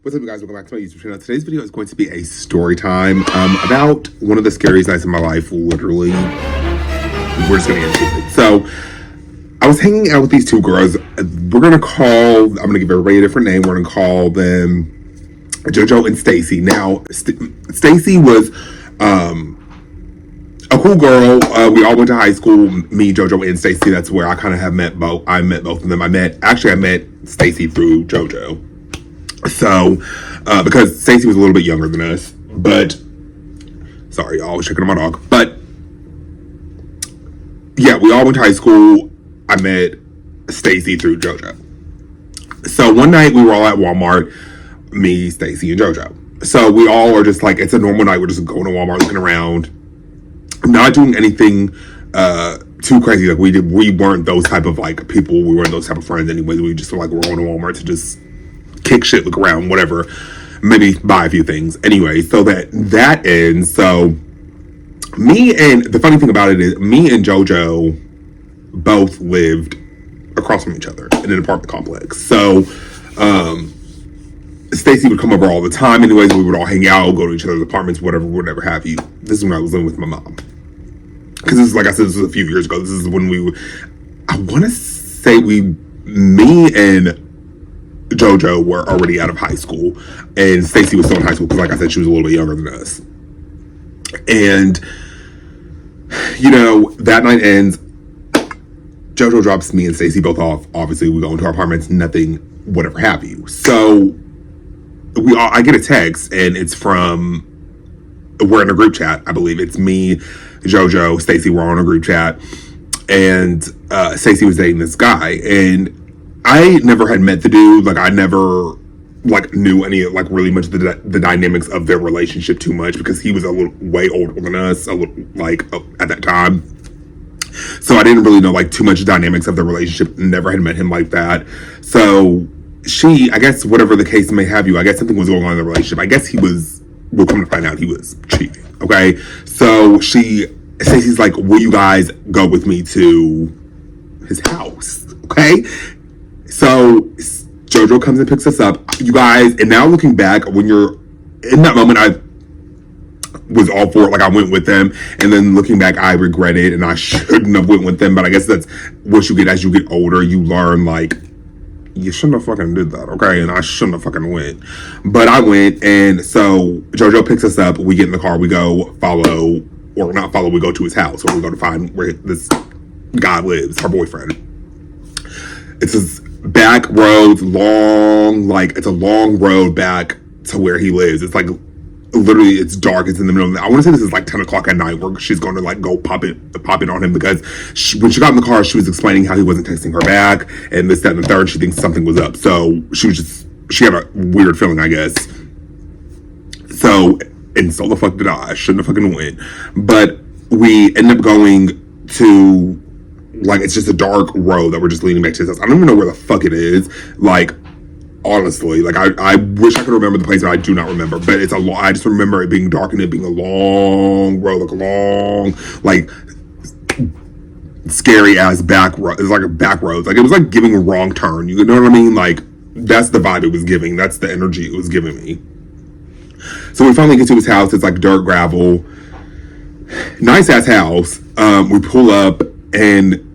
What's up, you guys? Welcome back to my YouTube channel. Today's video is going to be a story time about one of the scariest nights of my life. Literally, we're just gonna get into it. So, I was hanging out with these two girls. I'm gonna give everybody a different name. We're gonna call them JoJo and Stacy. Now, Stacy was a cool girl. We all went to high school. Me, JoJo, and Stacy. That's where I kind of have met both. I met both of them. I met Stacy through JoJo. So, because Stacey was a little bit younger than us, but, sorry, y'all, I was checking on my dog, but, yeah, we all went to high school. I met Stacey through JoJo. So, one night, we were all at Walmart, me, Stacey, and JoJo. So, we all are just like, it's a normal night, we're just going to Walmart, looking around, not doing anything, too crazy. Like, we weren't those type of, like, people, we weren't those type of friends anyways. We just, like, we're going to Walmart to just kick shit, look around, whatever, maybe buy a few things. Anyway, so that ends. So the funny thing about it is me and JoJo both lived across from each other in an apartment complex. So Stacy would come over all the time. Anyways, we would all hang out, go to each other's apartments, whatever have you. This is when I was living with my mom. Because this is, like I said, this was a few years ago. This is when I want to say me and JoJo were already out of high school, and Stacy was still in high school because, like I said, she was a little bit younger than us. And, you know, that night ends. JoJo drops me and Stacy both off. Obviously, we go into our apartments, nothing, whatever have you. So, I get a text, and it's from, we're in a group chat, I believe. It's me, JoJo, Stacy, we're on a group chat, and Stacy was dating this guy, and I never had met the dude. Like, I never, like, knew any, like, really much of the dynamics of their relationship too much because he was way older than us, at that time. So I didn't really know, like, too much dynamics of the relationship. Never had met him like that. So I guess, whatever the case may have you, I guess something was going on in the relationship. I guess we'll come to find out he was cheating, okay? So Stacey's like, will you guys go with me to his house, okay? So JoJo comes and picks us up, you guys, and now looking back, when you're in that moment, I was all for it, like I went with them, and then looking back, I regret it, and I shouldn't have went with them, but I guess that's what you get as you get older. You learn, like, you shouldn't have fucking did that, okay, and I shouldn't have fucking went, but I went, and so JoJo picks us up, we get in the car, we go we go to his house, or we go to find where this guy lives, her boyfriend. It's this back roads, it's a long road back to where he lives. It's like, literally, it's dark. It's in the middle of I want to say this is like 10 o'clock at night where she's going to, like, go pop it on him because when she got in the car, she was explaining how he wasn't texting her back and this, that, and the third. She thinks something was up. So she had a weird feeling, I guess. So the fuck did I shouldn't have fucking went. But we end up going to, like, it's just a dark road that we're just leading back to his house. I don't even know where the fuck it is. Like, honestly, like, I wish I could remember the place, but I do not remember. But I just remember it being dark and it being a long road, like scary ass back road. It's like a back road. Like, it was like giving a wrong turn. You know what I mean? Like, that's the vibe it was giving. That's the energy it was giving me. So we finally get to his house. It's like dirt, gravel, nice ass house. We pull up and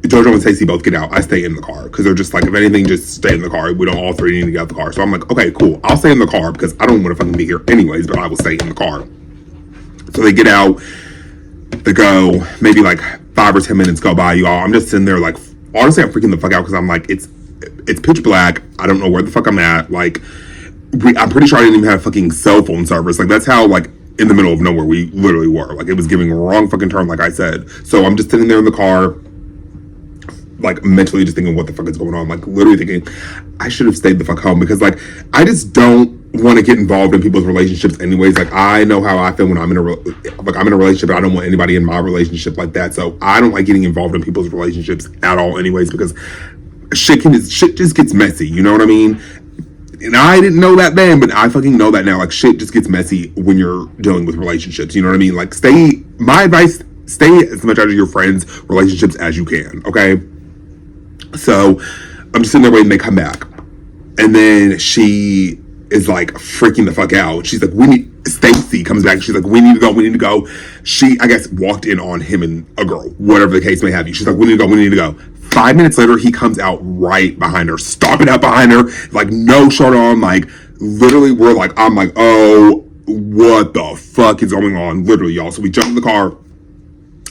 JoJo and Stacey both get out. I stay in the car because they're just like, if anything, just stay in the car. We don't all three need to get out the car. So I'm like, okay, cool. I'll stay in the car because I don't want to fucking be here anyways, but I will stay in the car. So they get out. They go, maybe like 5 or 10 minutes go by, y'all. I'm just sitting there like, honestly, I'm freaking the fuck out because I'm like, it's pitch black. I don't know where the fuck I'm at. Like, I'm pretty sure I didn't even have fucking cell phone service. Like, that's how, like, in the middle of nowhere we literally were. Like, it was giving a wrong fucking turn, like I said. So I'm just sitting there in the car, like, mentally just thinking, what the fuck is going on? Like, literally thinking, I should have stayed the fuck home because, like, I just don't want to get involved in people's relationships anyways. Like, I know how I feel when I'm in a relationship, and I don't want anybody in my relationship like that. So I don't like getting involved in people's relationships at all anyways because shit just gets messy. You know what I mean? And I didn't know that then, but I fucking know that now. Like, shit just gets messy when you're dealing with relationships. You know what I mean? Like, my advice, stay as much out of your friends' relationships as you can, okay? So I'm just sitting there waiting they come back. And then she is like freaking the fuck out. She's like, Stacy comes back. She's like, we need to go. She, I guess, walked in on him and a girl, whatever the case may have you. She's like, we need to go. 5 minutes later, he comes out right behind her, stomping out behind her, like no shirt on, like literally I'm like, oh, what the fuck is going on? Literally, y'all. So we jump in the car.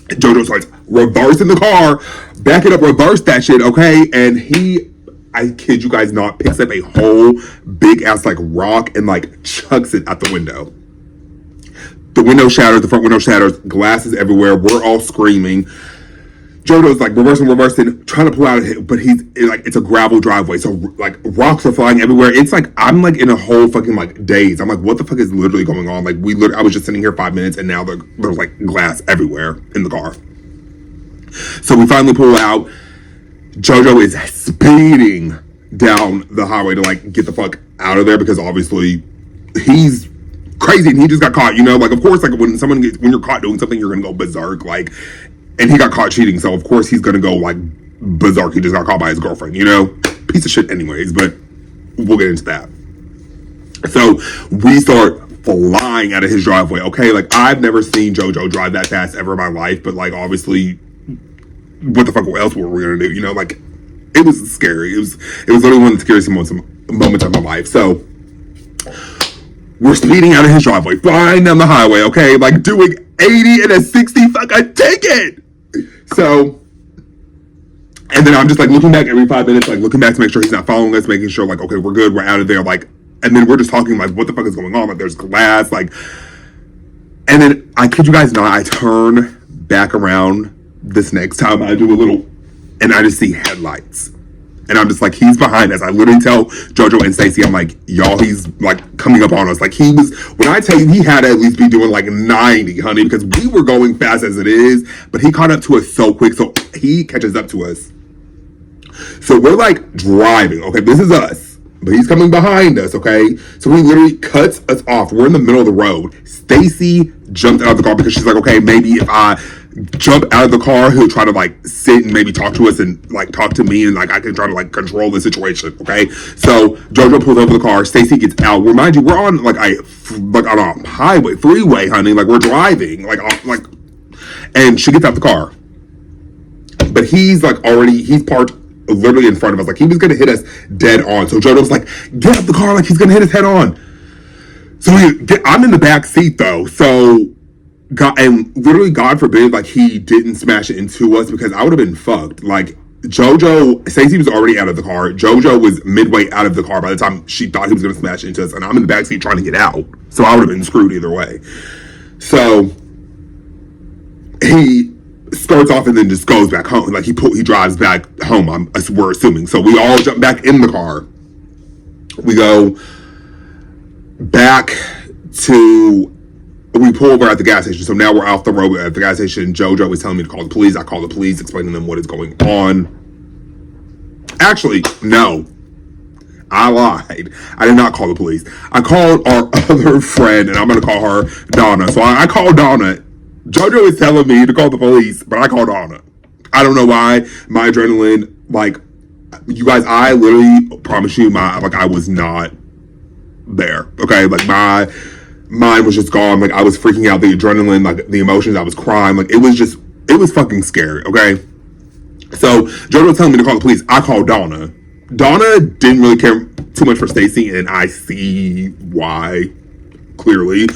JoJo starts reversing the car, back it up, reverse that shit, okay? And he, I kid you guys not, picks up a whole big ass like rock and like chucks it out the window. The window shatters, the front window shatters, glasses everywhere. We're all screaming. JoJo's like reversing, trying to pull out of it, but it's a gravel driveway, so like rocks are flying everywhere. It's like I'm like in a whole fucking like daze. I'm like, what the fuck is literally going on? Like I was just sitting here 5 minutes, and now there's like glass everywhere in the car. So we finally pull out. JoJo is speeding down the highway to like get the fuck out of there because obviously he's crazy and he just got caught. You know, like of course, like when you're caught doing something, you're gonna go berserk, like. And he got caught cheating, so of course he's gonna go like berserk. He just got caught by his girlfriend, you know? Piece of shit anyways, but we'll get into that. So we start flying out of his driveway, okay? Like I've never seen JoJo drive that fast ever in my life, but like obviously what the fuck else were we gonna do? You know, like it was scary. It was literally one of the scariest moments of my life. So we're speeding out of his driveway, flying down the highway, okay? Like doing 80 and a 60 fucking ticket. So, and then I'm just like looking back every 5 minutes, like looking back to make sure he's not following us, making sure like, okay, we're good, we're out of there, like, and then we're just talking like, what the fuck is going on? Like, there's glass, like, and then I kid you guys not, I turn back around this next time I do a little, and I just see headlights. And I'm just like, he's behind us. I literally tell JoJo and Stacy, I'm like, y'all, he's like coming up on us. Like when I tell you, he had to at least be doing like 90, honey, because we were going fast as it is, but he caught up to us so quick. So he catches up to us. So we're like driving. Okay, this is us, but he's coming behind us. Okay, so he literally cuts us off. We're in the middle of the road. Stacy jumped out of the car because she's like, okay, maybe if I jump out of the car, he'll try to like sit and maybe talk to us and like talk to me and like I can try to like control the situation. Okay, so JoJo pulls over the car. Stacy gets out. Remind you, we're on like on a highway, freeway, honey. Like we're driving, like and she gets out the car, but he's parked literally in front of us. Like he was gonna hit us dead on. So JoJo's like, get out the car, like he's gonna hit us head on. So I'm in the back seat though. So. God forbid, like he didn't smash it into us because I would have been fucked. Like Stacey was already out of the car. JoJo was midway out of the car by the time she thought he was going to smash into us, and I'm in the backseat trying to get out. So I would have been screwed either way. So he starts off and then just goes back home. Like he drives back home. We're assuming. So we all jump back in the car. We go back to. We pull over at the gas station. So now we're off the road at the gas station. JoJo was telling me to call the police. I call the police, explaining to them what is going on. Actually, no. I lied. I did not call the police. I called our other friend, and I'm going to call her Donna. So I called Donna. JoJo is telling me to call the police, but I called Donna. I don't know why. My adrenaline, like, you guys, I literally promise you, I was not there. Okay? Like, my mind was just gone. Like I was freaking out, the adrenaline, like the emotions, I was crying. Like it was fucking scary. Okay, so JoJo was telling me to call the police. I called Donna. Donna didn't really care too much for Stacy, and I see why clearly.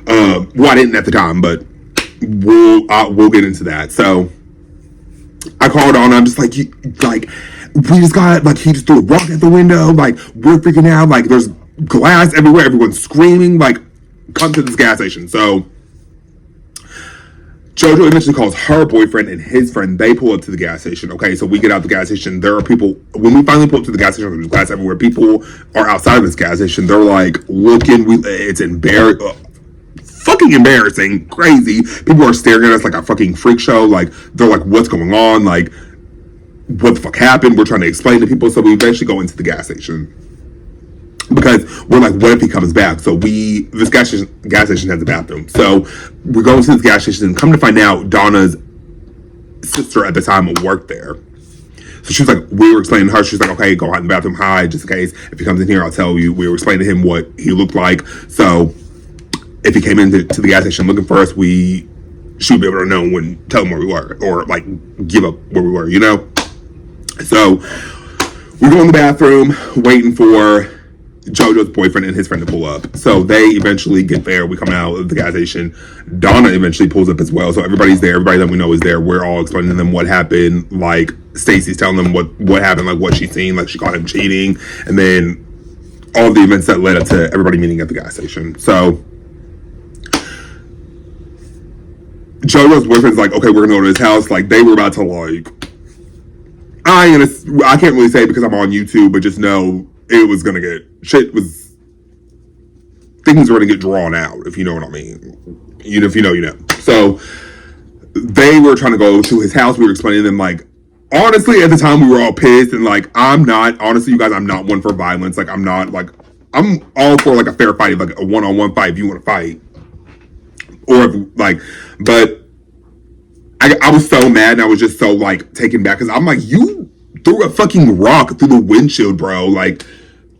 Well, I didn't at the time, but we'll get into that. So I called Donna. I'm just like, we just got like he just threw a rock at the window. Like we're freaking out. Like there's glass everywhere. Everyone's screaming. Like. Come to this gas station. So JoJo eventually calls her boyfriend and his friend. They pull up to the gas station. Okay, so we get out the gas station. There are people, when we finally pull up to the gas station, there's glass everywhere. People are outside of this gas station. They're like looking, it's fucking embarrassing, crazy. People are staring at us like a fucking freak show. Like they're like, what's going on? Like what the fuck happened? We're trying to explain to people. So we eventually go into the gas station. Because we're like, what if he comes back? So this gas station has a bathroom. So we go into this gas station and come to find out Donna's sister at the time worked there. So she was like, we were explaining to her, she was like, okay, go out in the bathroom, hide, just in case. If he comes in here, I'll tell you. We were explaining to him what he looked like. So if he came into the gas station looking for us, she would be able to know and tell him where we were, or like give up where we were, you know? So we go in the bathroom waiting for JoJo's boyfriend and his friend to pull up. So they eventually get there. We come out of the gas station. Donna eventually pulls up as well. So everybody's there. Everybody that we know is there. We're all explaining to them what happened. Like Stacy's telling them what happened, like what she's seen, like she caught him cheating, and then all of the events that led up to everybody meeting at the gas station. So JoJo's boyfriend's like, okay, we're gonna go to his house. Like they were about to like, I can't really say because I'm on YouTube, but just know it was gonna get things were gonna get drawn out, if you know what I mean. If you know, you know. So they were trying to go to his house. We were explaining to them, like, honestly, at the time we were all pissed, and like, honestly, you guys, I'm not one for violence. Like, I'm all for like a fair fight, like a one-on-one fight if you want to fight. Or like, but I was so mad, and I was just so like taken back, because I'm like, you threw a fucking rock through the windshield, bro. Like,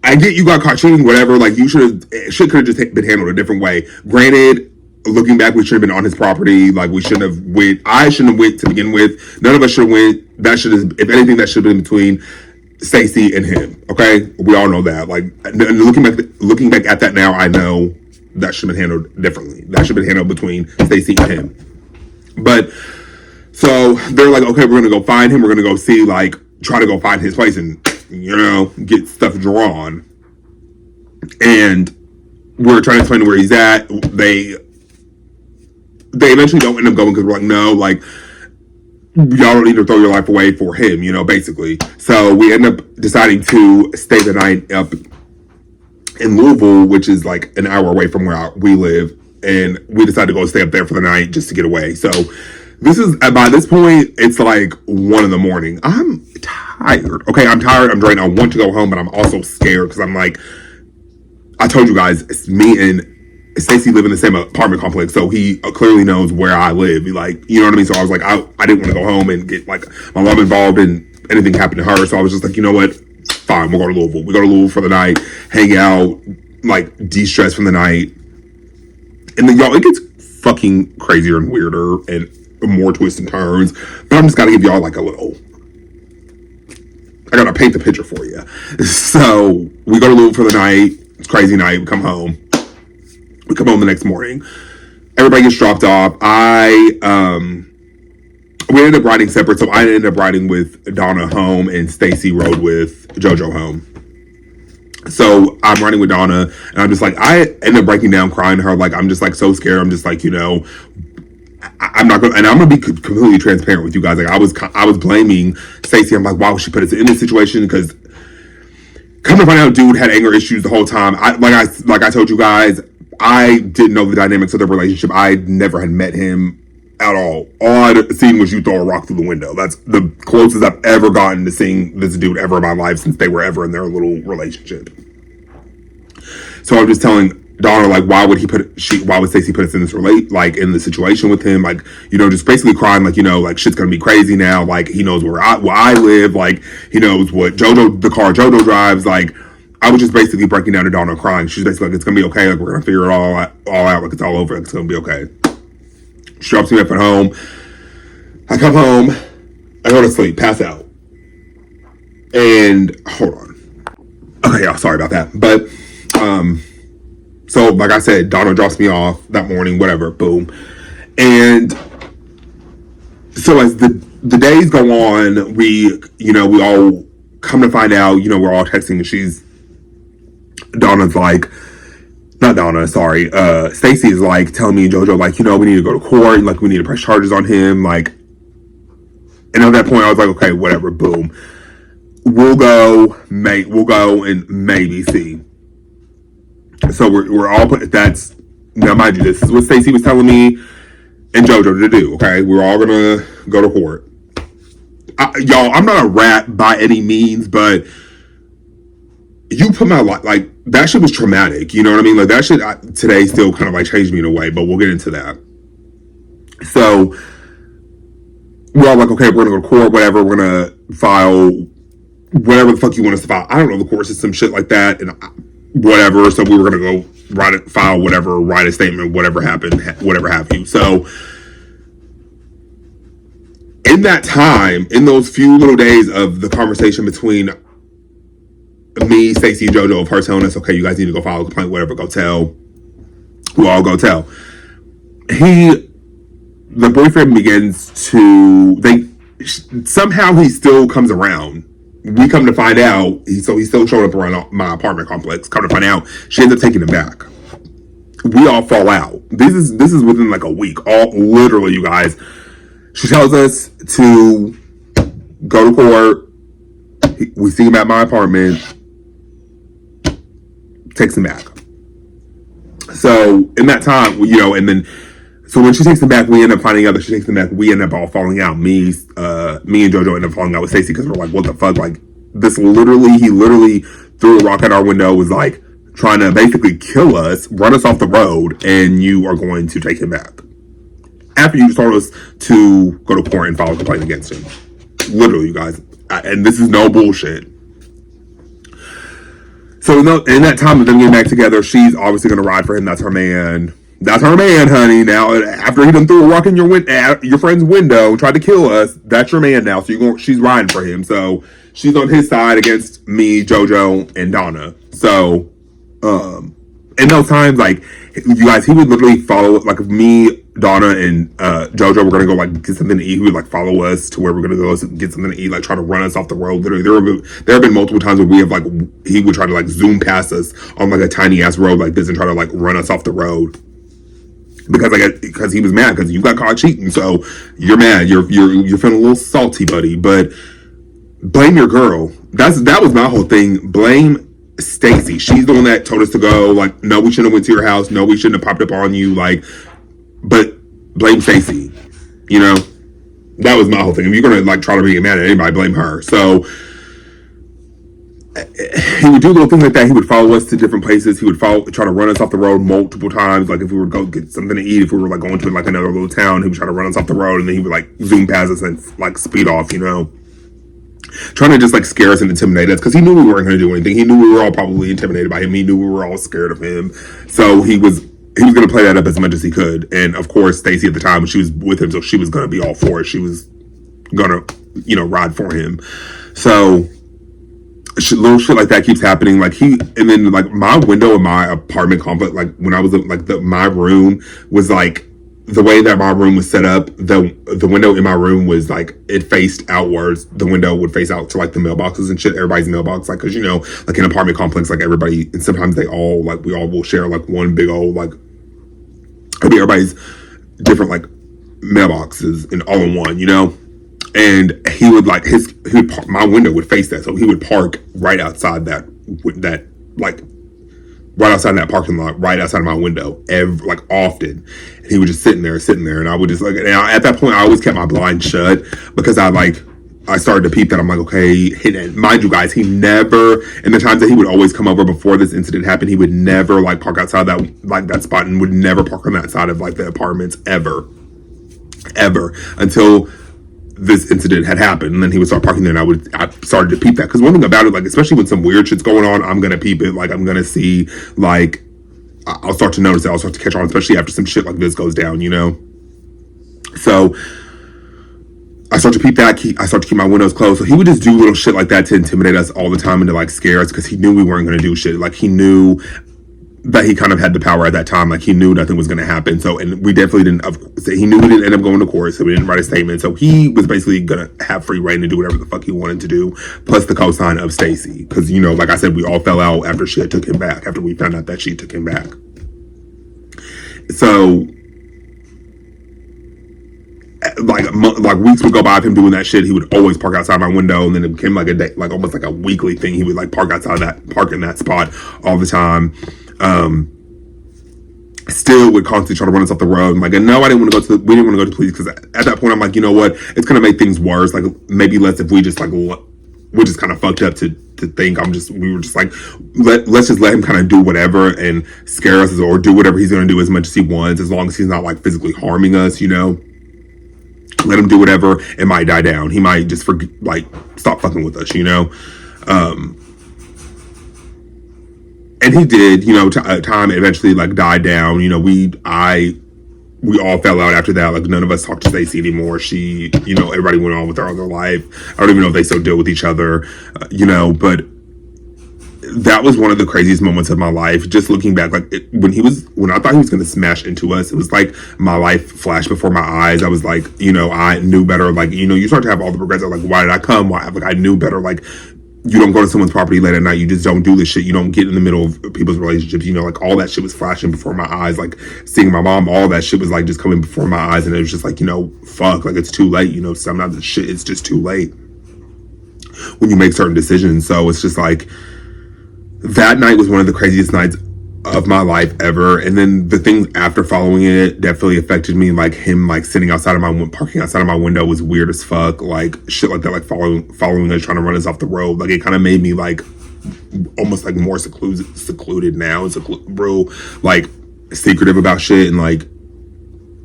I get you got caught cheating, whatever. Like, shit could have just been handled a different way. Granted, looking back, we should have been on his property. Like, we shouldn't have went. I shouldn't have went to begin with. None of us should have went. That should have, if anything, that should have been between Stacey and him. Okay, we all know that. Like, looking back at that now, I know that should have been handled differently. That should have been handled between Stacey and him. But so they're like, okay, we're gonna go find him. We're gonna go see, like, try to go find his place and, you know, get stuff drawn. And we're trying to explain where he's at. They eventually don't end up going, because we're like, no, like, y'all don't need to throw your life away for him, you know, basically. So we end up deciding to stay the night up in Louisville, which is like an hour away from where we live. And we decided to go stay up there for the night just to get away. So by this point, it's like 1 a.m. I'm tired. Okay, I'm tired. I'm drained. I want to go home, but I'm also scared, because I'm like, I told you guys, it's me and Stacey live in the same apartment complex, so he clearly knows where I live. He, like, you know what I mean? So I was like, I didn't want to go home and get like my mom involved and anything happened to her. So I was just like, you know what? Fine, we'll go to Louisville. We go to Louisville for the night, hang out, like de-stress from the night. And then, y'all, it gets fucking crazier and weirder and more twists and turns. But I'm just gotta give y'all like I gotta paint the picture for you. So we go to Louisville for the night. It's a crazy night. We come home. We come home the next morning. Everybody gets dropped off. We ended up riding separate. So I ended up riding with Donna home, and Stacey rode with JoJo home. So I'm riding with Donna, and I'm just like, I end up breaking down, crying to her. Like, I'm just like so scared. I'm just like, you know, I'm not going, and I'm gonna be completely transparent with you guys. Like, I was blaming Stacey. I'm like, why would she put us in this situation? Because come to find out, dude had anger issues the whole time. Like I told you guys, I didn't know the dynamics of their relationship. I never had met him at all. All I'd seen was you throw a rock through the window. That's the closest I've ever gotten to seeing this dude ever in my life since they were ever in their little relationship. So I'm just telling Donna, like, why would Stacey put us in this in the situation with him? Like, you know, just basically crying, like, you know, like, shit's gonna be crazy now. Like, he knows where I live. Like, he knows the car JoJo drives. Like, I was just basically breaking down to Donna, crying. She's basically like, it's gonna be okay. Like, we're gonna figure it all out. Like, it's all over. Like, it's gonna be okay. She drops me up at home. I come home. I go to sleep, pass out. And hold on. Okay, y'all, sorry about that. But so like I said, Donna drops me off that morning, whatever, boom. And so as the days go on, we all come to find out, you know, we're all texting, and Donna's like, not Donna, sorry, Stacey is like telling me and JoJo, like, you know, we need to go to court, like, we need to press charges on him, like, and at that point I was like, okay, whatever, boom. We'll go and maybe see. So we're all that's, now mind you, this is what Stacey was telling me and JoJo to do, okay? We're all gonna go to court. Y'all, I'm not a rat by any means, but you put my life, like, that shit was traumatic, you know what I mean? Like, that shit today still kind of like changed me in a way, but we'll get into that. So we're all like, okay, we're gonna go to court, whatever, we're gonna file whatever the fuck you want us to file. I don't know the court system, shit like that, and whatever. So we were gonna go file whatever, write a statement, whatever happened, whatever have you. So in that time, in those few little days of the conversation between me, Stacey, JoJo, of her telling us, okay, you guys need to go file a complaint, whatever, go tell. We'll all go tell. The boyfriend begins to, somehow he still comes around. We come to find out, he's still showing up around my apartment complex. Come to find out, she ends up taking him back. We all fall out. This is within like a week. Literally, you guys. She tells us to go to court. We see him at my apartment. Takes him back. So in that time, and then so when she takes him back, we end up finding out that she takes him back. We end up all falling out. Me and JoJo end up falling out with Stacey because we're like, what the fuck? Like he literally threw a rock at our window, was like trying to basically kill us, run us off the road, and you are going to take him back. After you told us to go to court and file a complaint against him. Literally, you guys. And this is no bullshit. So in that time of them getting back together, she's obviously going to ride for him. That's her man. That's her man, honey. Now, after he done threw a rock in your friend's window and tried to kill us, that's your man now. So she's riding for him. So she's on his side against me, JoJo, and Donna. So, in those times, like, you guys, he would literally follow, like, if me, Donna, and JoJo were going to go, like, get something to eat, he would, like, follow us to where we're going to go get something to eat, like, try to run us off the road. Literally, there have been multiple times where we have, like, he would try to, like, zoom past us on, like, a tiny-ass road like this and try to, like, run us off the road. Because he was mad, because you got caught cheating, so you're mad, you're feeling a little salty, buddy, but blame your girl. That was my whole thing. Blame Stacey. She's the one that told us to go. Like, no, we shouldn't have went to your house. No, we shouldn't have popped up on you. Like, but blame Stacey. You know, that was my whole thing. If you're gonna like try to be mad at anybody, blame her. So he would do little things like that. He would follow us to different places. He would try to run us off the road multiple times. Like if we were go get something to eat, if we were like going to like another little town, he would try to run us off the road, and then he would like zoom past us and like speed off. You know. Trying to just like scare us and intimidate us because he knew we weren't going to do anything. He knew we were all probably intimidated by him. He knew we were all scared of him. So he was going to play that up as much as he could. And of course, Stacey at the time, she was with him, so she was going to be all for it. She was going to, ride for him. So little shit like that keeps happening. Like and then like my window in my apartment complex, like when I was like my room was like. The way that my room was set up, the window in my room was like it faced outwards. The window would face out to like the mailboxes and shit. Everybody's mailbox, like because like an apartment complex, like everybody, and sometimes we all will share like one big old like. Everybody's different like mailboxes and all in one, And he would like my window would face that, so he would park right outside that like. Right outside that parking lot, right outside of my window, often. And he was just sitting there, and I would just like. And at that point, I always kept my blind shut because I started to peep that. I'm like, okay, mind you guys, he never. In the times that he would always come over before this incident happened, he would never like park outside that spot, and would never park on that side of like the apartments ever until this incident had happened, and then he would start parking there, and I started to peep that, because one thing about it, like, especially when some weird shit's going on, I'm gonna peep it, like, I'm gonna see, like, I'll start to notice it, I'll start to catch on, especially after some shit like this goes down, So, I start to peep that, I start to keep my windows closed, so he would just do little shit like that to intimidate us all the time and to, like, scare us, because he knew we weren't gonna do shit, like, he knew that he kind of had the power at that time. Like, he knew nothing was going to happen. So, and we definitely he knew we didn't end up going to court, so we didn't write a statement. So he was basically going to have free reign to do whatever the fuck he wanted to do, plus the cosign of Stacey. Because, like I said, we all fell out after she had took him back, after we found out that she took him back. So, like weeks would go by of him doing that shit. He would always park outside my window, and then it became like a day, like almost like a weekly thing. He would like park in that spot all the time. Still would constantly try to run us off the road. I'm like, no, we didn't want to go to the police, because at that point I'm like, you know what, it's gonna make things worse. Like, maybe less if we just like we're just kind of fucked up to think we were just like, let's just let him kind of do whatever and scare us, or do whatever he's gonna do as much as he wants, as long as he's not like physically harming us, Let him do whatever. It might die down. He might just like stop fucking with us, you know. And he did, you know. Time eventually like died down. You know, we all fell out after that. Like none of us talked to Stacey anymore. She, you know, everybody went on with their other life. I don't even know if they still deal with each other, you know. But that was one of the craziest moments of my life. Just looking back, like when I thought he was going to smash into us, it was like my life flashed before my eyes. I was like, you know, I knew better. Like, you know, you start to have all the regrets of like, why did I come? Why? Like, I knew better. Like, you don't go to someone's property late at night. You just don't do this shit. You don't get in the middle of people's relationships. You know, like all that shit was flashing before my eyes. Like seeing my mom, all that shit was like just coming before my eyes. And it was just like, you know, fuck, like it's too late. You know, sometimes the shit, it's just too late when you make certain decisions. So it's just like, that night was one of the craziest nights of my life ever. And then the things after following it definitely affected me. Like him like sitting outside of parking outside of my window was weird as fuck. Like shit like that, like following us, trying to run us off the road. Like it kind of made me like almost like more secluded now. It's real like secretive about shit. And like,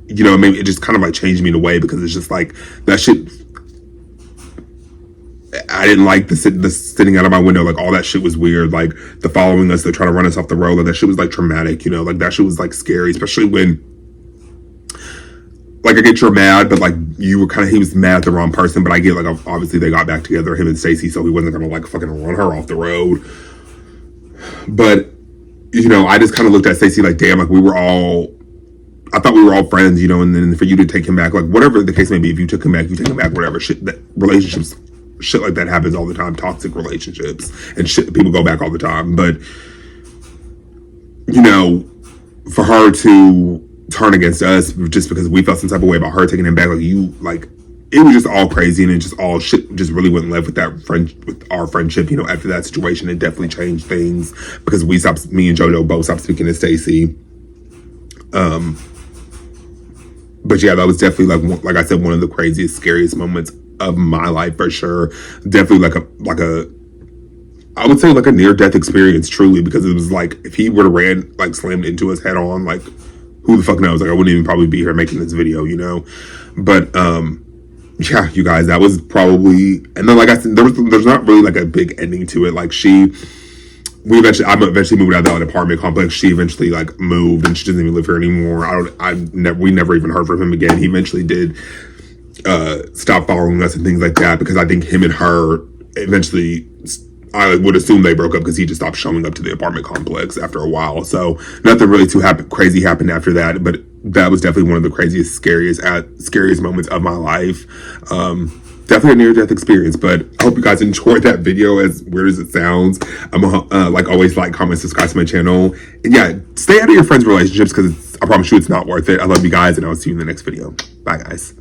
you know, maybe it just kind of like changed me in a way, because it's just like that shit. I didn't like the sitting out of my window. Like all that shit was weird. Like the following us, they're trying to run us off the road. Like that shit was like traumatic, you know, like that shit was like scary, especially when like I get you're mad, but like he was mad at the wrong person. But I get like, obviously they got back together, him and Stacey, so he wasn't gonna like fucking run her off the road. But, you know, I just kind of looked at Stacey like, damn, like I thought we were all friends, you know, and then for you to take him back, like whatever the case may be, if you took him back, you take him back, whatever shit, that relationships, shit like that happens all the time, toxic relationships and shit, people go back all the time. But, you know, for her to turn against us just because we felt some type of way about her taking him back, like it was just all crazy, and it just all shit just really went left with with our friendship. You know, after that situation, it definitely changed things because me and JoJo both stopped speaking to Stacey. But yeah, that was definitely like I said, one of the craziest, scariest moments of my life for sure. Definitely like a I would say like a near death experience, truly, because it was like if he would have slammed into us head on, like who the fuck knows? Like I wouldn't even probably be here making this video, you know. But yeah, you guys, that was probably, and then like I said, there's not really like a big ending to it. Like I eventually moved out of that apartment complex. She eventually like moved, and she doesn't even live here anymore. We never even heard from him again. He eventually did stop following us and things like that, because I think him and her eventually, I would assume they broke up because he just stopped showing up to the apartment complex after a while. So nothing really too crazy happened after that, but that was definitely one of the craziest, scariest moments of my life. Definitely a near-death experience, but I hope you guys enjoyed that video, as weird as it sounds. I'm like always, like, comment, subscribe to my channel. And yeah, stay out of your friends' relationships, because I promise you it's not worth it. I love you guys, and I'll see you in the next video. Bye, guys.